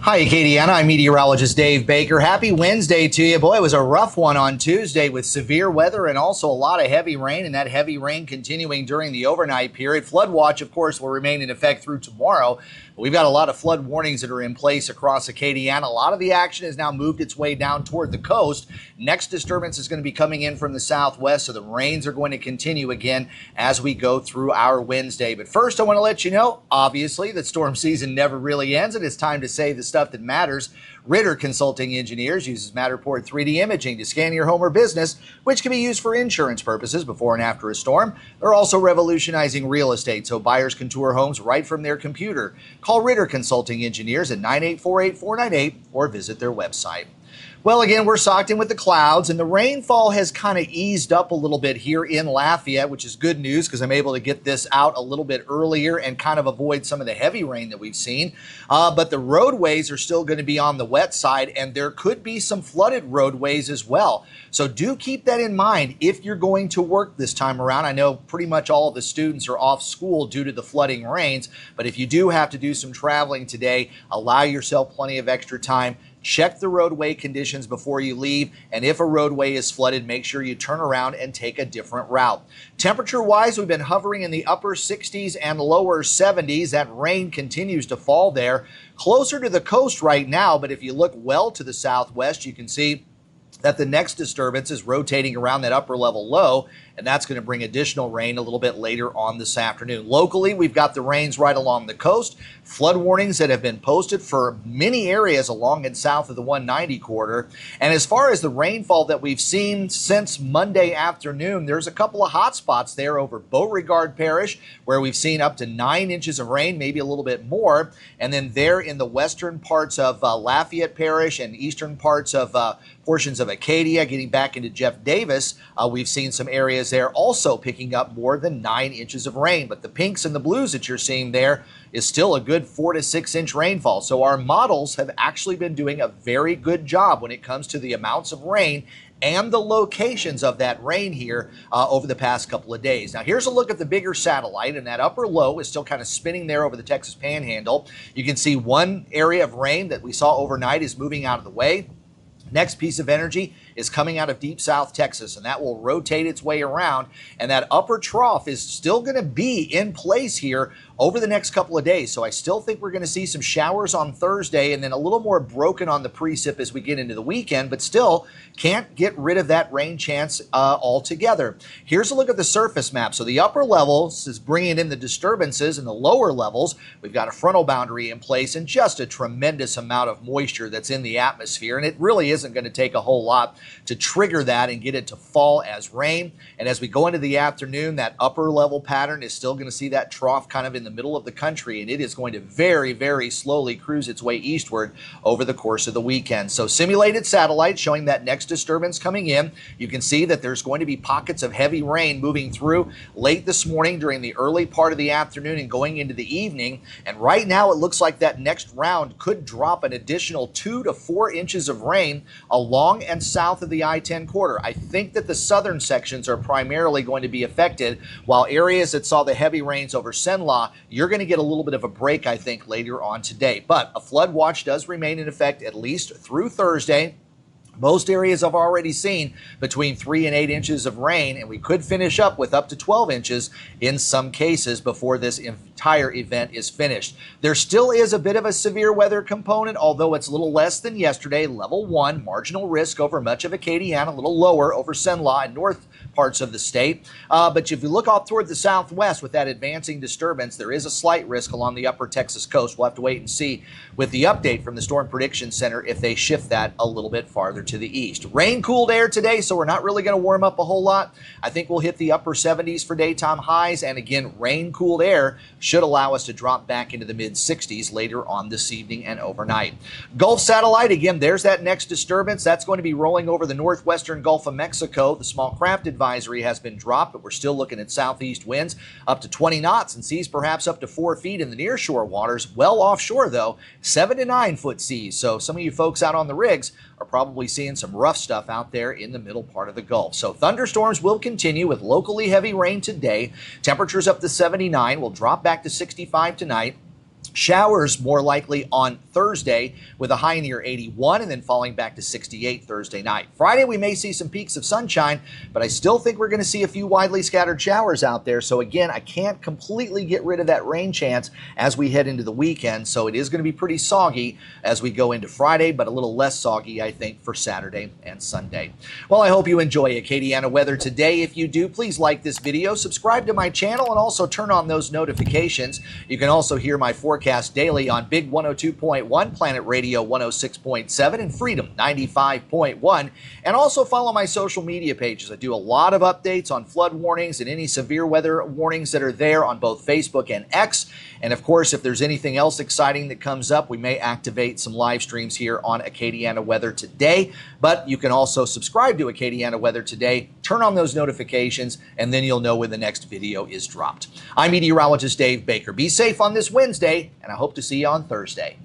Hi, Acadiana. I'm meteorologist Dave Baker. Happy Wednesday to you. Boy, it was a rough one on Tuesday with severe weather and also a lot of heavy rain, and that heavy rain continuing during the overnight period. Flood watch, of course, will remain in effect through tomorrow. We've got a lot of flood warnings that are in place across Acadiana. A lot of the action has now moved its way down toward the coast. Next disturbance is going to be coming in from the southwest, so the rains are going to continue again as we go through our Wednesday. But first, I want to let you know, obviously, that storm season never really ends, and it's time to say the stuff that matters. Ritter Consulting Engineers uses Matterport 3D imaging to scan your home or business, which can be used for insurance purposes before and after a storm. They're also revolutionizing real estate so buyers can tour homes right from their computer. Call Ritter Consulting Engineers at 984-8498 or visit their website. Well, again, we're socked in with the clouds, and the rainfall has kind of eased up a little bit here in Lafayette, which is good news because I'm able to get this out a little bit earlier and kind of avoid some of the heavy rain that we've seen. But the roadways are still going to be on the wet side, and there could be some flooded roadways as well. So do keep that in mind if you're going to work this time around. I know pretty much all of the students are off school due to the flooding rains, but if you do have to do some traveling today, allow yourself plenty of extra time. Check the roadway conditions before you leave, and if a roadway is flooded, make sure you turn around and take a different route. Temperature-wise, we've been hovering in the upper 60s and lower 70s. That rain continues to fall there. Closer to the coast right now, but if you look well to the southwest, you can see that the next disturbance is rotating around that upper level low, and that's going to bring additional rain a little bit later on this afternoon. Locally, we've got the rains right along the coast. Flood warnings that have been posted for many areas along and south of the 190 corridor. And as far as the rainfall that we've seen since Monday afternoon, there's a couple of hot spots there over Beauregard Parish where we've seen up to 9 inches of rain, maybe a little bit more. And then there in the western parts of Lafayette Parish and eastern parts of portions of Acadia, getting back into Jeff Davis, we've seen some areas there also picking up more than 9 inches of rain. But the pinks and the blues that you're seeing there is still a good 4 to 6 inch rainfall. So our models have actually been doing a very good job when it comes to the amounts of rain and the locations of that rain here over the past couple of days. Now, here's a look at the bigger satellite, and that upper low is still kind of spinning there over the Texas Panhandle. You can see one area of rain that we saw overnight is moving out of the way. Next piece of energy is coming out of deep South Texas, and that will rotate its way around, and that upper trough is still going to be in place here over the next couple of days. So I still think we're going to see some showers on Thursday and then a little more broken on the precip as we get into the weekend, but still can't get rid of that rain chance altogether. Here's a look at the surface map. So the upper levels is bringing in the disturbances, and the lower levels, we've got a frontal boundary in place and just a tremendous amount of moisture that's in the atmosphere, and it really isn't going to take a whole lot to trigger that and get it to fall as rain. And as we go into the afternoon, that upper level pattern is still going to see that trough kind of in the middle of the country, and it is going to very, very slowly cruise its way eastward over the course of the weekend. So simulated satellite showing that next disturbance coming in. You can see that there's going to be pockets of heavy rain moving through late this morning during the early part of the afternoon and going into the evening. And right now it looks like that next round could drop an additional 2 to 4 inches of rain along and south of the I-10 corridor. I think that the southern sections are primarily going to be affected, while areas that saw the heavy rains over Cenla, you're going to get a little bit of a break, I think, later on today. But a flood watch does remain in effect at least through Thursday. Most areas have already seen between 3 and 8 inches of rain, and we could finish up with up to 12 inches in some cases before this entire event is finished. There still is a bit of a severe weather component, although it's a little less than yesterday. Level 1, marginal risk over much of Acadiana, a little lower over Cenla and north parts of the state. But if you look off toward the southwest with that advancing disturbance, there is a slight risk along the upper Texas coast. We'll have to wait and see with the update from the Storm Prediction Center if they shift that a little bit farther to the east. Rain-cooled air today, so we're not really going to warm up a whole lot. I think we'll hit the upper 70s for daytime highs, and again, rain-cooled air should allow us to drop back into the mid-60s later on this evening and overnight. Gulf satellite, again, there's that next disturbance. That's going to be rolling over the northwestern Gulf of Mexico. The small craft advisory has been dropped, but we're still looking at southeast winds up to 20 knots and seas perhaps up to 4 feet in the nearshore waters. Well offshore, though, 7 to 9 foot seas. So some of you folks out on the rigs are probably seeing some rough stuff out there in the middle part of the Gulf. So thunderstorms will continue with locally heavy rain today. Temperatures up to 79. Will drop back to 65 tonight. Showers more likely on Thursday with a high near 81 and then falling back to 68 Thursday night. Friday, we may see some peaks of sunshine, but I still think we're going to see a few widely scattered showers out there. So again, I can't completely get rid of that rain chance as we head into the weekend. So it is going to be pretty soggy as we go into Friday, but a little less soggy, I think, for Saturday and Sunday. Well, I hope you enjoy Acadiana weather today. If you do, please like this video, subscribe to my channel, and also turn on those notifications. You can also hear my forecast daily on Big 102.1, Planet Radio 106.7, and Freedom 95.1. And also follow my social media pages. I do a lot of updates on flood warnings and any severe weather warnings that are there on both Facebook and X. And of course, if there's anything else exciting that comes up, we may activate some live streams here on Acadiana Weather Today. But you can also subscribe to Acadiana Weather Today, turn on those notifications, and then you'll know when the next video is dropped. I'm meteorologist Dave Baker. Be safe on this Wednesday, and I hope to see you on Thursday.